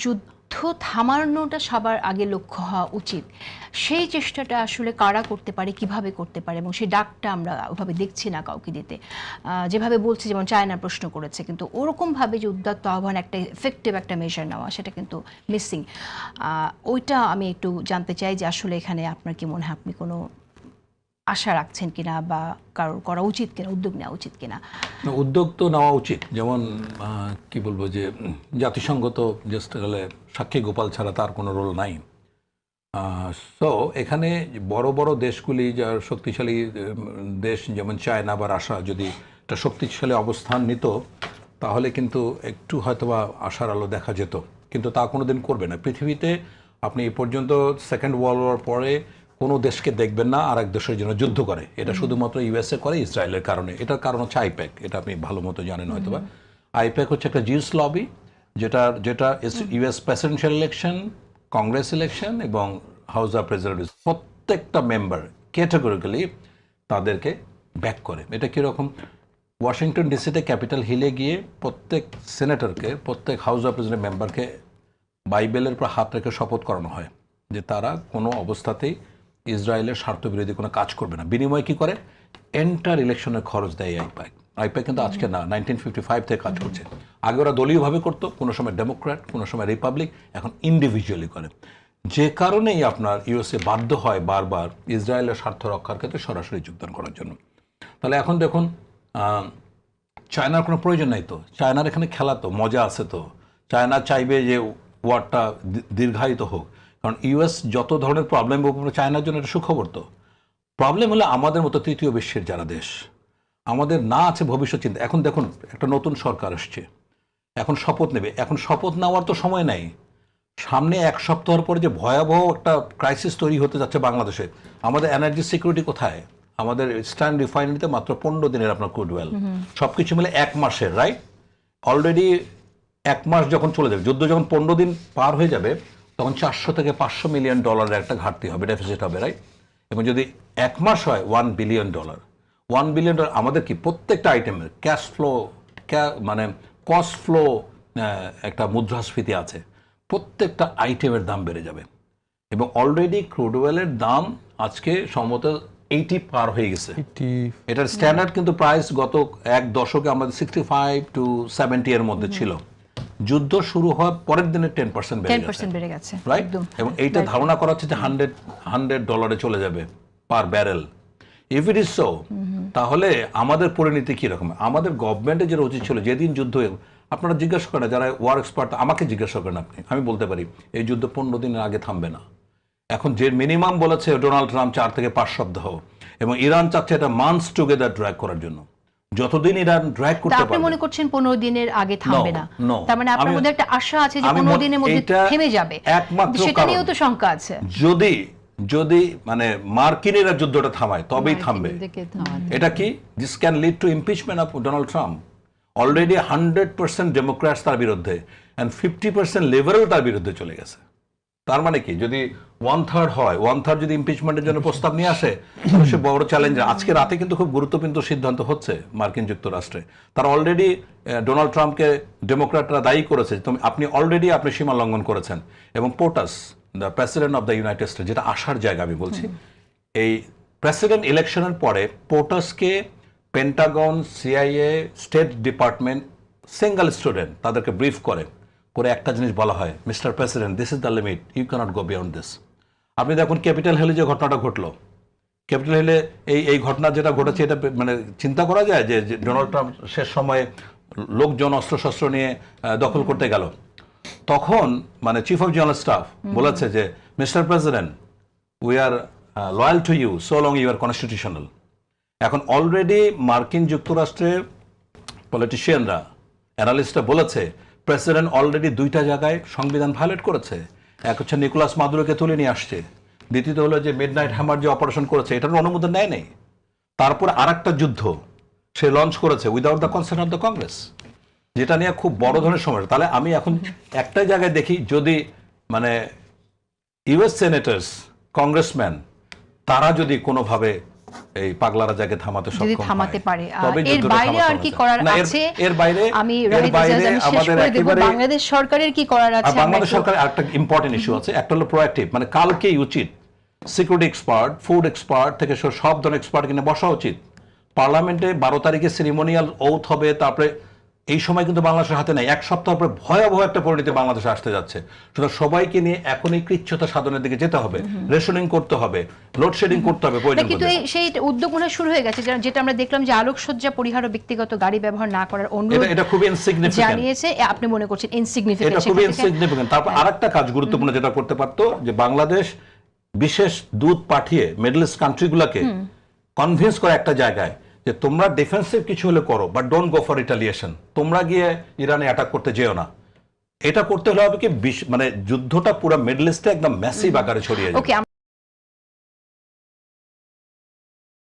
যুদ্ধ থামানোটা সবার আগে লক্ষ্য হওয়া উচিত। সেই চেষ্টাটা আসলে কারা করতে পারে, কিভাবে করতে পারে, এবং সেই ডাকটা আমরা ওভাবে দেখছি না কাউকে দিতে। যেভাবে বলছে, যেমন চায়না প্রশ্ন করেছে, কিন্তু ওরকমভাবে যে উদ্যত্ত আহ্বান, একটা এফেক্টিভ একটা মেজার নেওয়া, সেটা কিন্তু মিসিং। ওইটা আমি একটু জানতে চাই যে আসলে এখানে আপনার কি মনে হয়, আপনি কোনো আশা রাখছেন কিনা, বা কারোর করা উচিত কিনা, উদ্যোগ নেওয়া উচিত কিনা? উদ্যোগ তো নেওয়া উচিত। যেমন কি বলবো, যে জাতিসংঘ তো জাস্ট গেলে সাক্ষী গোপাল ছাড়া তার কোনো রোল নাই। সো এখানে বড় বড় দেশগুলি, যার শক্তিশালী দেশ যেমন চায়না বা রাশিয়া, যদি একটা শক্তিশালী অবস্থান নিত, তাহলে কিন্তু একটু হয়তোবা আশার আলো দেখা যেত। কিন্তু তা কোনো দিন করবে না। পৃথিবীতে আপনি এই পর্যন্ত সেকেন্ড ওয়ার্ল্ড ওয়ার পরে কোনো দেশকে দেখবেন না আর এক দেশের জন্য যুদ্ধ করে। এটা শুধুমাত্র ইউএসএ করে, ইসরায়েলের কারণে। এটার কারণ হচ্ছে আইপ্যাক। এটা আপনি ভালো মতো জানেন হয়তোবা। আইপ্যাক হচ্ছে একটা জিউস লবি, যেটা US presidential election, Congress election এবং হাউস অফ রিপ্রেজেন্টেটিভস প্রত্যেকটা মেম্বার ক্যাটাগরিক্যালি তাদেরকে ব্যাক করে। এটা কীরকম, ওয়াশিংটন ডিসিতে ক্যাপিটাল হিলে গিয়ে প্রত্যেক সেনেটরকে, প্রত্যেক হাউস অফ রিপ্রেজেন্টেটিভ মেম্বারকে বাইবেলের উপর হাত রেখে শপথ করানো হয় যে তারা কোনো অবস্থাতেই ইসরায়েলের স্বার্থবিরোধী কোনো কাজ করবে না। বিনিময়ে কী করে, এন্টার ইলেকশনের খরচ দেয় আইপ্যাক। আইপ্যাক কিন্তু আজকে না, 1955 থেকে কাজ করছে। আগে ওরা দলীয়ভাবে করতো, কোনো সময় ডেমোক্র্যাট, কোনো সময় রিপাবলিক, এখন ইন্ডিভিজুয়ালি করে। যে কারণেই আপনার ইউএসএ বাধ্য হয় বারবার ইসরায়েলের স্বার্থ রক্ষার ক্ষেত্রে সরাসরি যোগদান করার জন্য। তাহলে এখন দেখুন, চায়নার কোনো প্রয়োজন নাই তো। চায়নার এখানে খেলা তো মজা আছে তো। চায়না চাইবে যে ওয়ারটা দীর্ঘায়িত হোক, কারণ ইউএস যত ধরনের প্রবলেম, চায়নার জন্য এটা সুখবর। তো প্রবলেম হলো আমাদের মতো তৃতীয় বিশ্বের যারা দেশ, আমাদের না আছে ভবিষ্যৎ চিন্তা। এখন দেখুন, একটা নতুন সরকার আসছে, এখন শপথ নেবে। এখন শপথ নেওয়ার তো সময় নাই। সামনে এক সপ্তাহের পরে যে ভয়াবহ একটা ক্রাইসিস তৈরি হতে যাচ্ছে বাংলাদেশে। আমাদের এনার্জি সিকিউরিটি কোথায়? আমাদের ইস্টার্ন রিফাইনারিতে মাত্র 15 দিনের আপনার ক্রুড অয়েল, সব কিছু মিলে 1 মাসের, রাইট? অলরেডি 1 মাস যখন চলে যাবে, যুদ্ধ যখন 15 দিন পার হয়ে যাবে, তখন 400 থেকে 500 মিলিয়ন ডলারের একটা ঘাটতি হবে, ডেফিসিট হবে, রাইট? এবং যদি 1 মাস হয়, $1 বিলিয়ন। $1 বিলিয়ন আমাদের কি প্রত্যেকটা আইটেমের ক্যাশ ফ্লো, মানে কস্ট ফ্লো, একটা মুদ্রাস্ফীতি আছে, প্রত্যেকটা আইটেমের দাম বেড়ে যাবে। এবং অলরেডি ক্রুড অয়েলের দাম আজকে সম্ভবত 80 পার হয়ে গেছে। এটার স্ট্যান্ডার্ড কিন্তু প্রাইস গত এক দশকে আমাদের 65 to 70 এর মধ্যে ছিল। যুদ্ধ শুরু হওয়ার পরের দিনে 10% বেড়ে গেছে, রাইট? এবং এইটা ধারণা করা হচ্ছে যে $100 চলে যাবে per barrel. If it is so, তাহলে আমাদের পরিণতি কীরকম? আমাদের গভর্নমেন্টের যেটা উচিত ছিল, যেদিন যুদ্ধ, আপনারা জিজ্ঞাসা করেন যারা ওয়ার এক্সপার্ট, আমাকে জিজ্ঞাসা করেন আপনি, আমি বলতে পারি এই যুদ্ধ 15 দিনের আগে থামবে না। এখন যে মিনিমাম বলেছে ডোনাল্ড ট্রাম্প 4 থেকে 5 সপ্তাহ, এবং ইরান চাচ্ছে এটা মান্থস টুগেদার ড্র্যাগ করার জন্য। যতদিন ইরান ড্র্যাগ করতে পারবে। আপনি মনে করছেন 15 দিনের আগে থামবে না? তার মানে আপনার মধ্যে একটা আশা আছে যে 15 দিনের মধ্যে থেমে যাবে, সেটা নিয়েও তো শঙ্কা আছে। যদি মানে মার্কিনেরা যুদ্ধটা থামায়, তবেই থামবে। এটা কি, this can lead to impeachment of Donald Trump. Already 100% Democrats তার বিরুদ্ধে, অ্যান্ড 50% লিবারেল তার বিরুদ্ধে চলে গেছে। তার মানে কি, যদি 1/3 হয়, 1/3 যদি ইমপিচমেন্টের জন্য প্রস্তাব নিয়ে আসে, তাহলে সে বড় চ্যালেঞ্জ। আজকে রাতে কিন্তু খুব গুরুত্বপূর্ণ সিদ্ধান্ত হচ্ছে মার্কিন যুক্তরাষ্ট্রে। তারা অলরেডি ডোনাল্ড ট্রাম্পকে ডেমোক্র্যাটরা দায়ী করেছে, আপনি অলরেডি আপনি সীমা লঙ্ঘন করেছেন। এবং POTUS, the president of the United States, যেটা আসার জায়গা আমি বলছি, এই প্রেসিডেন্ট ইলেকশনের পরে পোটাসকে Pentagon, CIA, state department, single student তাদেরকে ব্রিফ করে একটা জিনিস বলা হয়, mister president, this is the limit, you cannot go beyond this. আপনি দেখুন ক্যাপিটাল হিলে যে ঘটনাটা ঘটলো, ক্যাপিটাল হিলে এই ঘটনা যেটা ঘটেছে, এটা মানে চিন্তা করা যায় যে ডোনাল্ড ট্রাম্প শেষ সময়ে লোকজন অস্ত্রশস্ত্র নিয়ে দখল করতে গেল, তখন মানে চিফ অফ জেনারেল স্টাফ বলেছে যে mister president, we are loyal to you so long you are constitutional. এখন অলরেডি মার্কিন যুক্তরাষ্ট্রের পলিটিশিয়ানরা, অ্যানালিস্টরা বলেছে প্রেসিডেন্ট অলরেডি 2টা জায়গায় সংবিধান ভায়োলেট করেছে। এক হচ্ছে নিকোলাস মাদুরোকে তুলে নিয়ে আসছে, দ্বিতীয়ত হলো যে মিডনাইট হ্যামার যে অপারেশন করেছে, এটার অনুমোদন নেয় নেই। তারপর আরেকটা যুদ্ধ সে লঞ্চ করেছে without the consent of the Congress, যেটা নিয়ে খুব বড় ধরনের সমস্যা। তাহলে আমি এখন একটা জায়গায় দেখি, যদি মানে ইউএস সেনেটার্স, কংগ্রেসম্যান, তারা যদি কোনোভাবে এই পাগলা রাজাকে থামাতে যদি সক্ষম থামাতে হয়, পারে তবে এর যুদ্ধটা বাইরে থামাতে আর কি হবে। করার না, আছে এর বাইরে আমি এর বাইরে শেষ আমাদের করে দেব একেবারে বাংলাদেশ সরকারের কি করার আছে বাংলাদেশ আমরা একটু- সরকারের একটা ইম্পর্টেন্ট ইস্যু আছে, একটা হলো প্রোঅ্যাক্টিভ, মানে কালকেই উচিত সিকিউরিটি এক্সপার্ট, ফুড এক্সপার্ট থেকে সব ধরনের এক্সপার্ট কিনে বসা উচিত। পার্লামেন্টে 12 তারিখে সেরিমোনিয়াল ওথ হবে, তারপরে এই সময় কিন্তু বাংলাদেশের হাতে নেই, এক সপ্তাহ পরে ভয়াবহ একটা পরিণতি বাংলাদেশে আসতে যাচ্ছে। সুতরাং সবাইকে নিয়ে এখনই কৃচ্ছতা সাধনের দিকে যেতে হবে, রেশনিং করতে হবে, লোডশেডিং করতে হবে না, প্রয়োজন কিন্তু বোধে। সেই উদ্যোগ মনে হয় শুরু হয়ে গেছে, যেটা আমরা দেখলাম যে আলোকসজ্জা পরিহার ও ব্যক্তিগত গাড়ি ব্যবহার না করার অনুরোধ এটা খুবই ইনসিগনিফিকেন্ট, জানিয়েছে। আপনি মনে করছেন ইনসিগনিফিকেন্ট? এটা খুবই ইনসিগনিফিকেন্ট। তারপর আরেকটা কাজ গুরুত্বপূর্ণ যেটা করতে পারতো, যে বাংলাদেশ বিশেষ দূত পাঠিয়ে মিডল ইস্ট কান্ট্রিগুলোকে কনভিন্স করে একটা জায়গায় যে তোমরা ডিফেন্সিভ কিছু হলে করো, but don't go for retaliation, তোমরা গিয়ে ইরানে অ্যাটাক করতে যেও না। এটা করতে হলে হবে কি, মানে যুদ্ধটা পুরো মিডল ইস্টে একদম ম্যাসিভ আকারে ছড়িয়ে যাবে। ওকে।